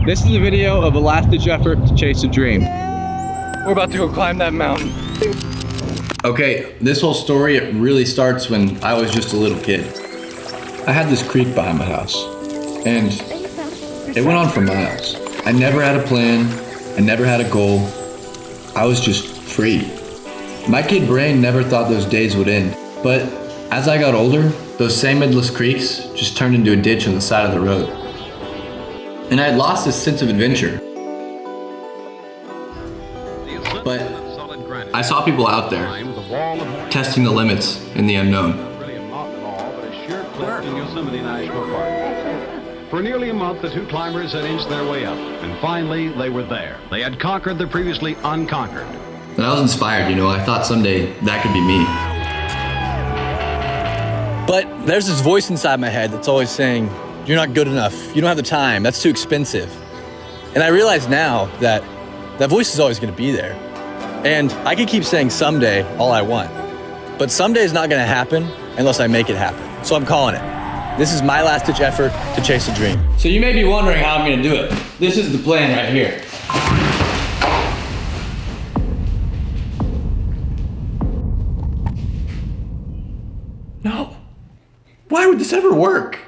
This is a video of a last-ditch effort to chase a dream. We're about to go climb that mountain. Okay, this whole story, it really starts when I was just a little kid. I had this creek behind my house, and it went on for miles. I never had a plan, I never had a goal. I was just free. My kid brain never thought those days would end, but as I got older, those same endless creeks just turned into a ditch on the side of the road. And I had lost this sense of adventure. But I saw people out there testing the limits in the unknown. For nearly a month, the two climbers had inched their way up, and finally they were there. They had conquered the previously unconquered. And I was inspired, you know, I thought someday that could be me. But there's this voice inside my head that's always saying, you're not good enough, you don't have the time, that's too expensive. And I realize now that that voice is always gonna be there. And I can keep saying someday all I want, but someday is not gonna happen unless I make it happen. So I'm calling it. This is my last-ditch effort to chase a dream. So you may be wondering how I'm gonna do it. This is the plan right here. No. Why would this ever work?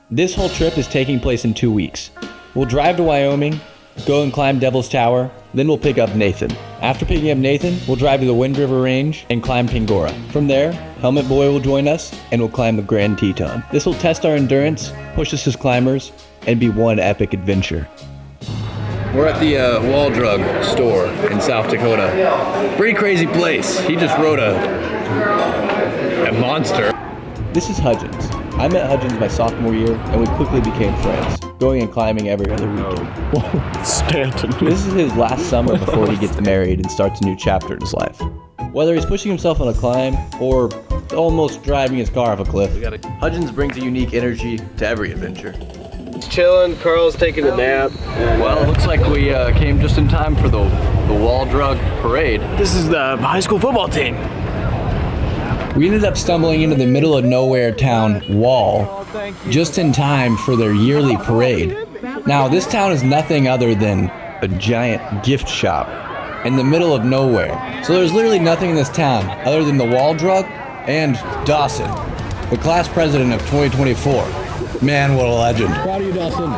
This whole trip is taking place in 2 weeks. We'll drive to Wyoming, go and climb Devil's Tower, then we'll pick up Nathan. After picking up Nathan, we'll drive to the Wind River Range and climb Pingora. From there, Helmet Boy will join us and we'll climb the Grand Teton. This will test our endurance, push us as climbers, and be one epic adventure. We're at the Wall Drug store in South Dakota. Pretty crazy place. He just rode a monster. This is Hudgens. I met Hudgens my sophomore year and we quickly became friends, going and climbing every other weekend. Whoa, Stanton. This is his last summer before he gets married and starts a new chapter in his life. Whether he's pushing himself on a climb or almost driving his car off a cliff, Hudgens brings a unique energy to every adventure. Chilling, Carl's taking a nap. Well, it looks like we came just in time for the Wall Drug parade. This is the high school football team. We ended up stumbling into the middle of nowhere town, Wall, just in time for their yearly parade. Now, this town is nothing other than a giant gift shop in the middle of nowhere. So there's literally nothing in this town other than the Wall Drug and Dawson, the class president of 2024. Man, what a legend. Proud of you, Dawson.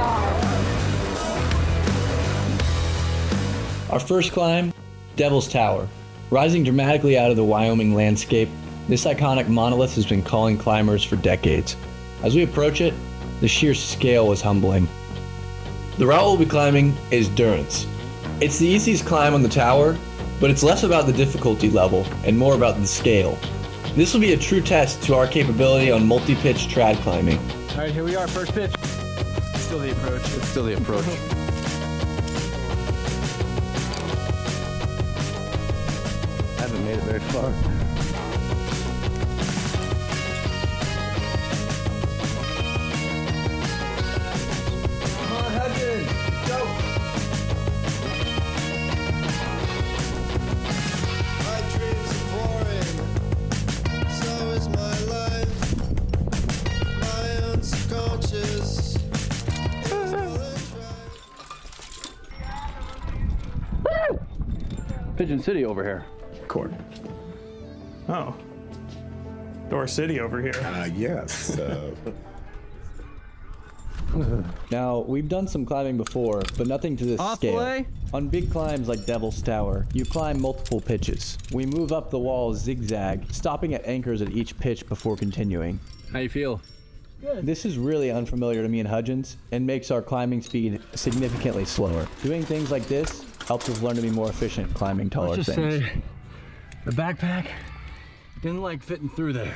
Our first climb, Devil's Tower. Rising dramatically out of the Wyoming landscape, this iconic monolith has been calling climbers for decades. As we approach it, the sheer scale is humbling. The route we'll be climbing is Durance. It's the easiest climb on the tower, but it's less about the difficulty level and more about the scale. This will be a true test to our capability on multi-pitch trad climbing. All right, here we are, first pitch. Still the approach. It's still the approach. I haven't made it very far. Pigeon City over here. Court. Oh. Door City over here. Yes. Now, we've done some climbing before, but nothing to this scale. On big climbs like Devil's Tower, you climb multiple pitches. We move up the wall zigzag, stopping at anchors at each pitch before continuing. How you feel? Good. This is really unfamiliar to me and Hudgens, and makes our climbing speed significantly slower. Doing things like this helps us learn to be more efficient climbing taller Let's just things. say the backpack didn't like fitting through there.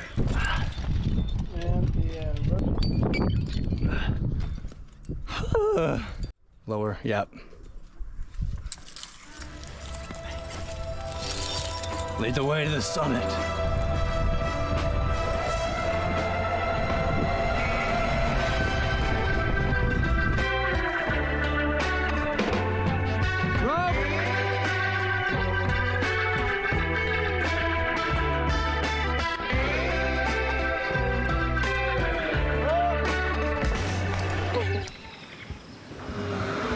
Lower, yep. Lead the way to the summit.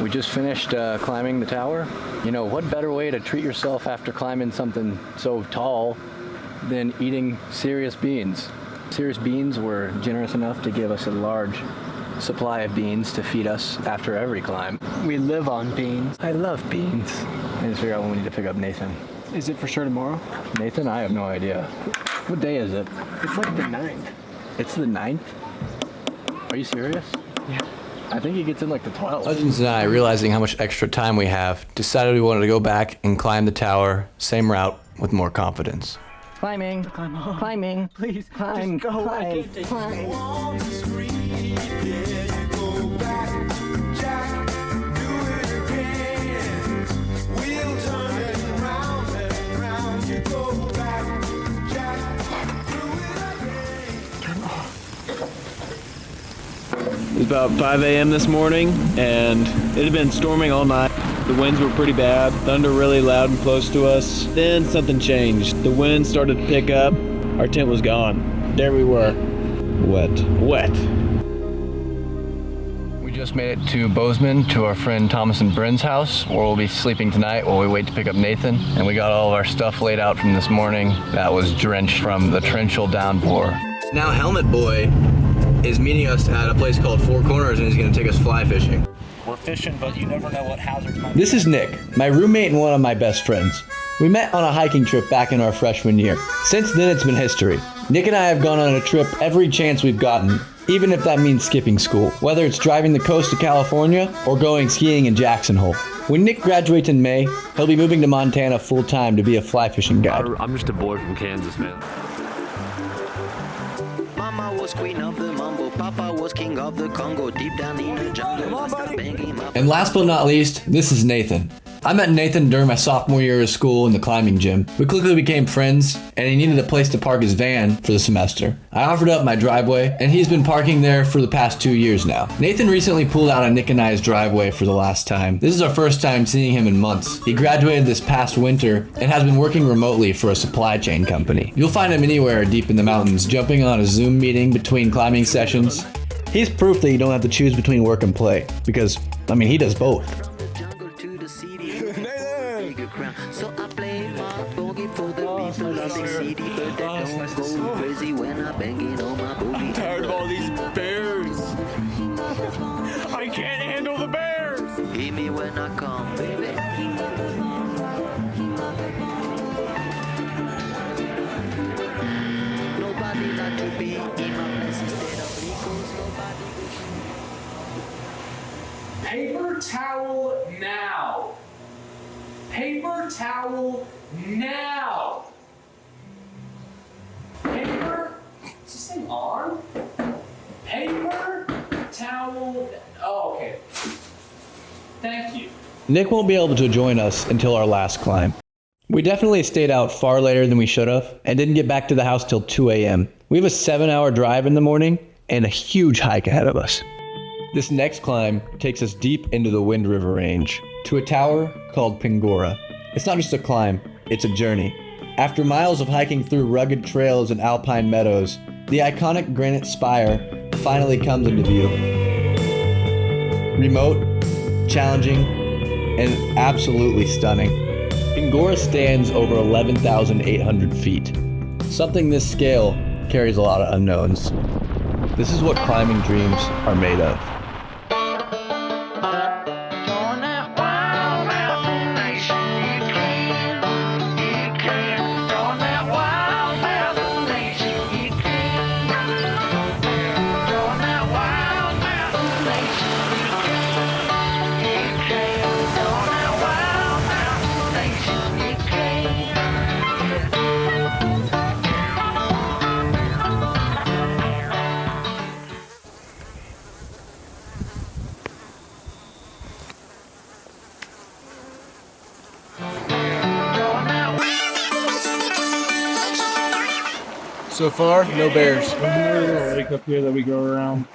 We just finished climbing the tower. You know, what better way to treat yourself after climbing something so tall than eating Serious Beans? Serious Beans were generous enough to give us a large supply of beans to feed us after every climb. We live on beans. I love beans. I just figure out when we need to pick up Nathan. Is it for sure tomorrow? Nathan, I have no idea. What day is it? It's like the 9th. It's the 9th? Are you serious? Yeah. I think he gets in like the 12th. Legends and I, realizing how much extra time we have, decided we wanted to go back and climb the tower, same route, with more confidence. Climbing, climbing, Please, climb, just go. climb, climb. It was about 5 a.m. this morning, and it had been storming all night. The winds were pretty bad, thunder really loud and close to us. Then something changed. The wind started to pick up. Our tent was gone. There we were. Wet. We just made it to Bozeman, to our friend Thomas and Bryn's house, where we'll be sleeping tonight while we wait to pick up Nathan. And we got all of our stuff laid out from this morning that was drenched from the torrential downpour. Now Helmet Boy is meeting us at a place called Four Corners, and he's going to take us fly fishing. We're fishing, but you never know what hazards might This is Nick, my roommate and one of my best friends. We met on a hiking trip back in our freshman year. Since then, it's been history. Nick and I have gone on a trip every chance we've gotten, even if that means skipping school, whether it's driving the coast of California or going skiing in Jackson Hole. When Nick graduates in May, he'll be moving to Montana full-time to be a fly fishing guide. I'm just a boy from Kansas, man. Mama was queen of the mambo, Papa was king of the Congo, deep down in the jungle. And last but not least, this is Nathan. I met Nathan during my sophomore year of school in the climbing gym. We quickly became friends, and he needed a place to park his van for the semester. I offered up my driveway, and he's been parking there for the past 2 years now. Nathan recently pulled out of Nick and I's driveway for the last time. This is our first time seeing him in months. He graduated this past winter and has been working remotely for a supply chain company. You'll find him anywhere deep in the mountains, jumping on a Zoom meeting between climbing sessions. He's proof that you don't have to choose between work and play, because, I mean, he does both. So I play my boogie for the people of the city, but that don't go crazy when I bang it on my boogie. I'm tired of all these bears. I can't handle the bears. Hear me when I come, baby. Nobody like to be in my place instead of legals. Nobody. Paper towel now. Paper towel now. Paper, is this thing on? Paper towel, oh, okay. Thank you. Nick won't be able to join us until our last climb. We definitely stayed out far later than we should have and didn't get back to the house till 2 a.m. We have a 7-hour drive in the morning and a huge hike ahead of us. This next climb takes us deep into the Wind River Range, to a tower called Pingora. It's not just a climb, it's a journey. After miles of hiking through rugged trails and alpine meadows, the iconic granite spire finally comes into view. Remote, challenging, and absolutely stunning. Pingora stands over 11,800 feet. Something this scale carries a lot of unknowns. This is what climbing dreams are made of. So far, no bears. There's a little lake up here that we go around,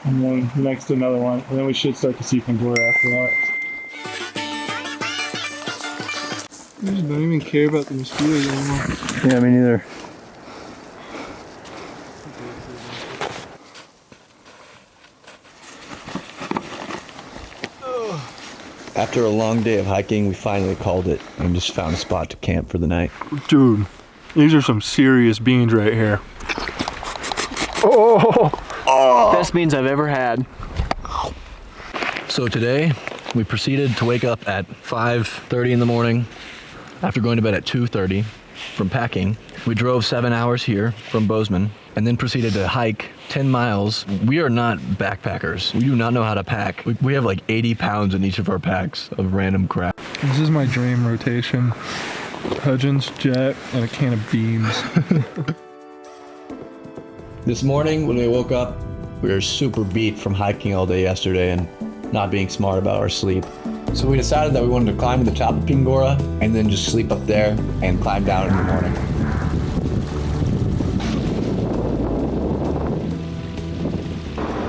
and then next to another one, and then we should start to see Pingora after that. I just don't even care about the mosquitoes anymore. Yeah, me neither. After a long day of hiking, we finally called it and just found a spot to camp for the night. Dude, these are some serious beans right here. Best beans I've ever had. So today, we proceeded to wake up at 5:30 in the morning after going to bed at 2:30 from packing. We drove 7 hours here from Bozeman and then proceeded to hike 10 miles. We are not backpackers. We do not know how to pack. We have like 80 pounds in each of our packs of random crap. This is my dream rotation. Hudgens, Jet, and a can of beans. This morning when we woke up, we were super beat from hiking all day yesterday and not being smart about our sleep. So we decided that we wanted to climb to the top of Pingora and then just sleep up there and climb down in the morning.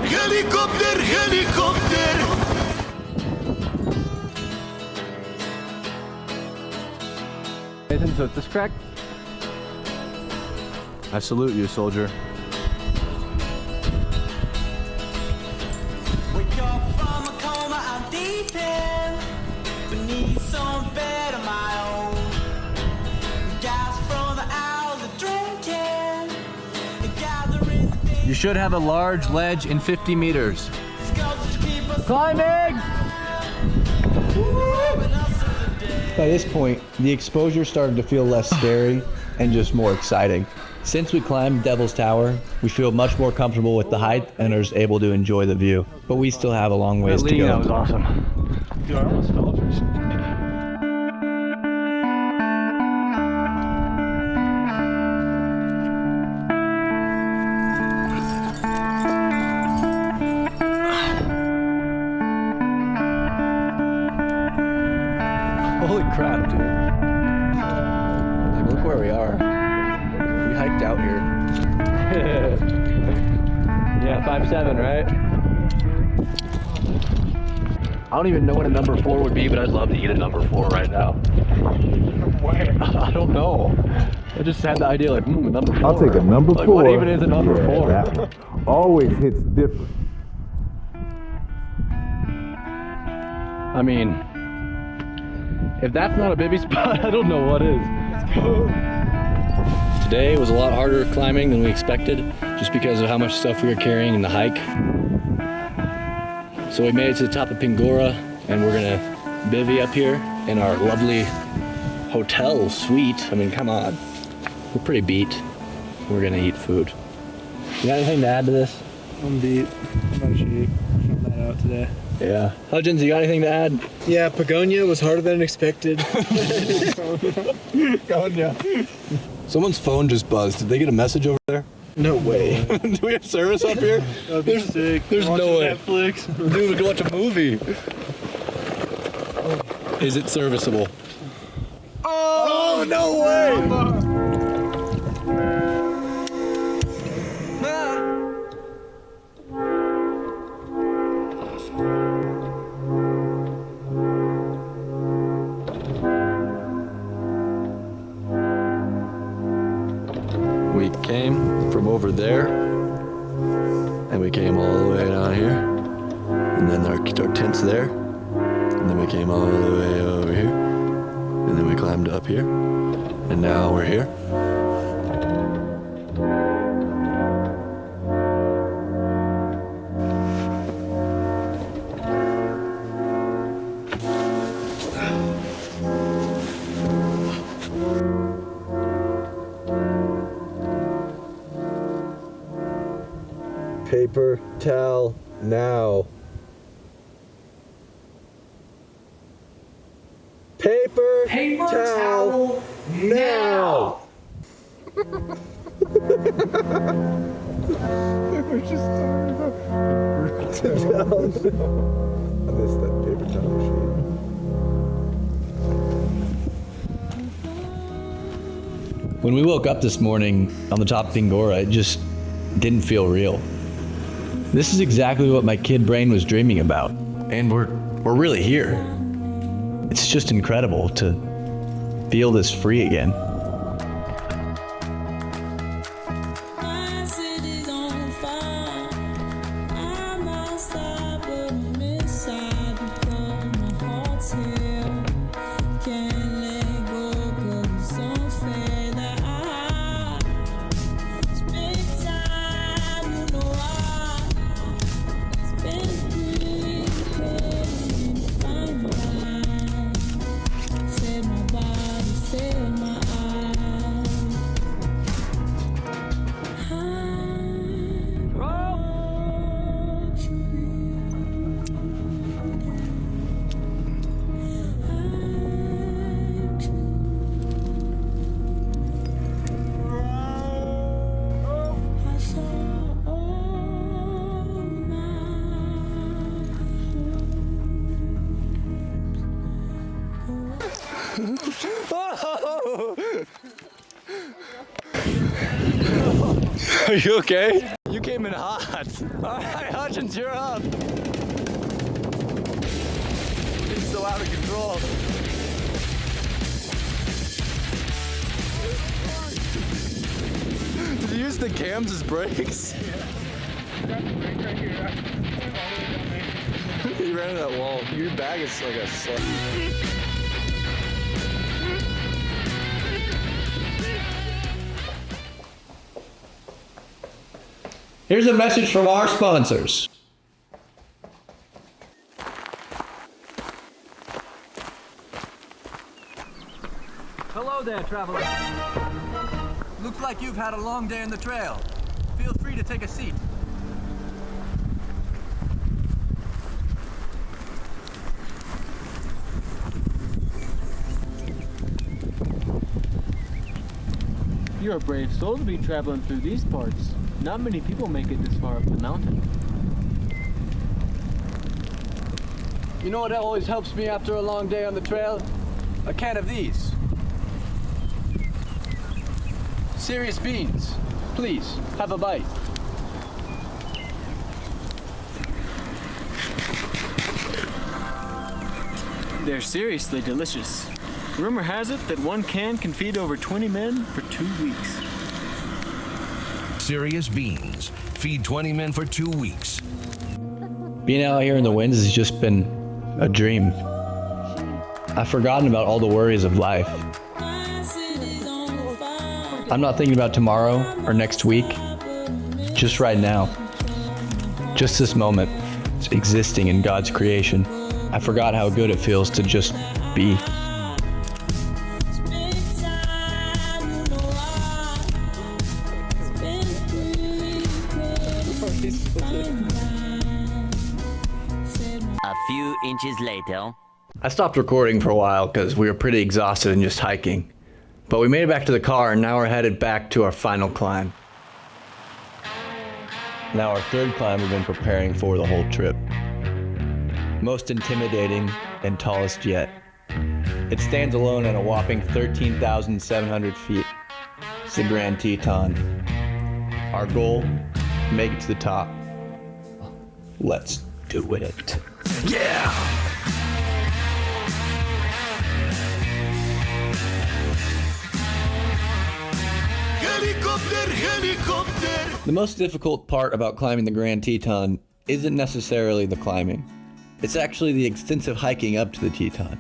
Helicopter, helicopter. Nathan, so is this correct? I salute you, soldier. Wake up from a coma, I'm deep in. Beneath some bed of my own. Gas from the hours of drinking. Gathering things. You should have a large ledge in 50 meters. Climbing! By this point, the exposure started to feel less scary and just more exciting. Since we climbed Devil's Tower, we feel much more comfortable with the height and are just able to enjoy the view. But we still have a long ways to go. That was awesome. Dude, I almost fell for a second. Holy crap, dude. Like, look where we are. We hiked out here. Yeah, 5'7", right? I don't even know what a number 4 would be, but I'd love to eat a number 4 right now. Where? I don't know. I just had the idea like, a number 4. I'll take a number like, 4. What even is a number 4? That always hits different. I mean, if that's not a bivvy spot, I don't know what is. Let's go. Today was a lot harder climbing than we expected, just because of how much stuff we were carrying in the hike. So we made it to the top of Pingora, and we're gonna bivvy up here in our lovely hotel suite. I mean, come on. We're pretty beat. We're gonna eat food. You got anything to add to this? I'm beat. I'm out of shape. Found that out today. Yeah. Hudgens, you got anything to add? Yeah, Pagonia was harder than expected. Pagonia. Someone's phone just buzzed. Did they get a message over there? No way. Do we have service up here? That'd be sick. There's no way. Netflix. Dude, watch a movie. Is it serviceable? Oh, no way! We came from over there, and we came all the way down here, and then our tent's there, and then we came all the way over here, and then we climbed up here, and now we're here. Paper towel now. Paper towel now. We're just talking about paper towels. I missed that paper towel machine. When we woke up this morning on the top of Pingora, it just didn't feel real. This is exactly what my kid brain was dreaming about, and we're really here. It's just incredible to feel this free again. Are you okay? You came in hot. All right, Hutchins, you're up. He's so out of control. Did you use the cams as brakes? You ran into that wall. Your bag is like a slug. Here's a message from our sponsors. Hello there, traveler. Looks like you've had a long day on the trail. Feel free to take a seat. You're a brave soul to be traveling through these parts. Not many people make it this far up the mountain. You know what always helps me after a long day on the trail? A can of these. Serious beans. Please, have a bite. They're seriously delicious. Rumor has it that one can feed over 20 men for 2 weeks. Serious beans. Feed 20 men for 2 weeks. Being out here in the winds has just been a dream. I've forgotten about all the worries of life. I'm not thinking about tomorrow or next week. Just right now. Just this moment. It's existing in God's creation. I forgot how good it feels to just be. A few inches later. I stopped recording for a while because we were pretty exhausted and just hiking. But we made it back to the car and now we're headed back to our final climb. Now our third climb we've been preparing for the whole trip. Most intimidating and tallest yet. It stands alone at a whopping 13,700 feet. It's the Grand Teton. Our goal, make it to the top. Let's do it. Yeah! The most difficult part about climbing the Grand Teton isn't necessarily the climbing. It's actually the extensive hiking up to the Teton.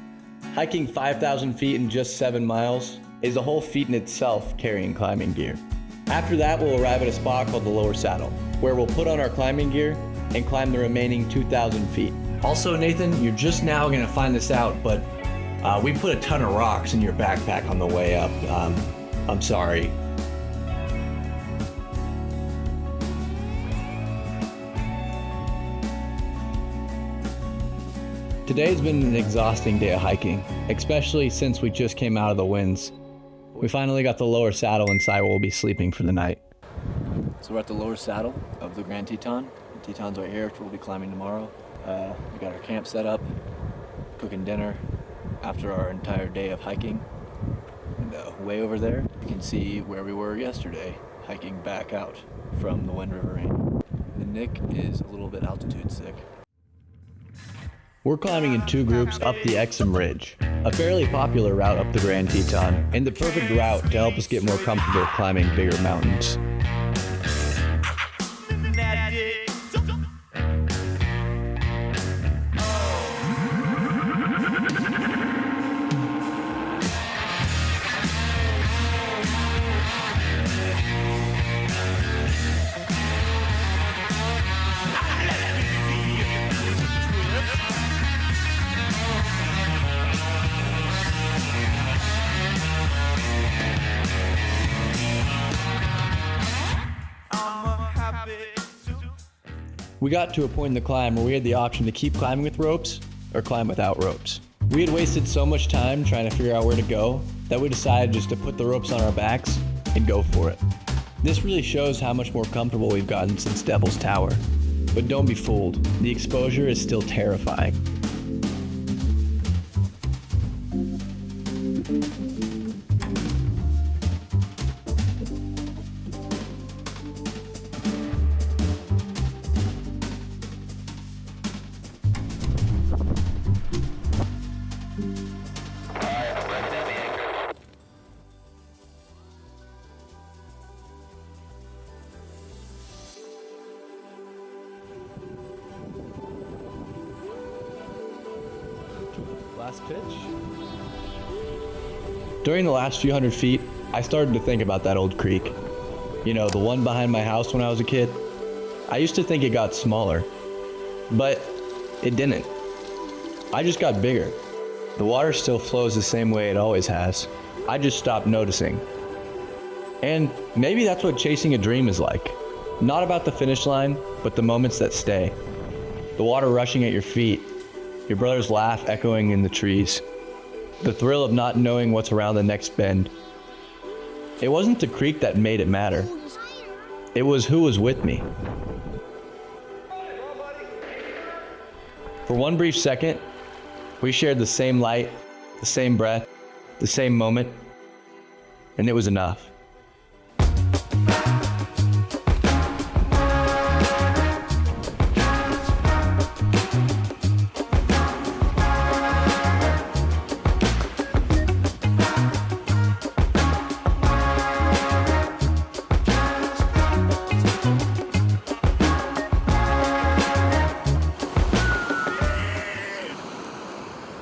Hiking 5,000 feet in just 7 miles is a whole feat in itself carrying climbing gear. After that, we'll arrive at a spot called the Lower Saddle, where we'll put on our climbing gear and climb the remaining 2,000 feet. Also, Nathan, you're just now gonna find this out, but we put a ton of rocks in your backpack on the way up. I'm sorry. Today's been an exhausting day of hiking, especially since we just came out of the winds. We finally got the Lower Saddle inside where we'll be sleeping for the night. So we're at the Lower Saddle of the Grand Teton. The Teton's right here, which we'll be climbing tomorrow. We got our camp set up, cooking dinner after our entire day of hiking. And way over there, you can see where we were yesterday, hiking back out from the Wind River Range. And Nick is a little bit altitude sick. We're climbing in 2 groups up the Exum Ridge, a fairly popular route up the Grand Teton, and the perfect route to help us get more comfortable climbing bigger mountains. We got to a point in the climb where we had the option to keep climbing with ropes or climb without ropes. We had wasted so much time trying to figure out where to go that we decided just to put the ropes on our backs and go for it. This really shows how much more comfortable we've gotten since Devil's Tower. But don't be fooled, the exposure is still terrifying. Last pitch. During the last few hundred feet, I started to think about that old creek. You know, the one behind my house when I was a kid. I used to think it got smaller, but it didn't. I just got bigger. The water still flows the same way it always has. I just stopped noticing. And maybe that's what chasing a dream is like. Not about the finish line, but the moments that stay. The water rushing at your feet, your brother's laugh echoing in the trees, the thrill of not knowing what's around the next bend. It wasn't the creek that made it matter. It was who was with me. For one brief second, we shared the same light, the same breath, the same moment, and it was enough.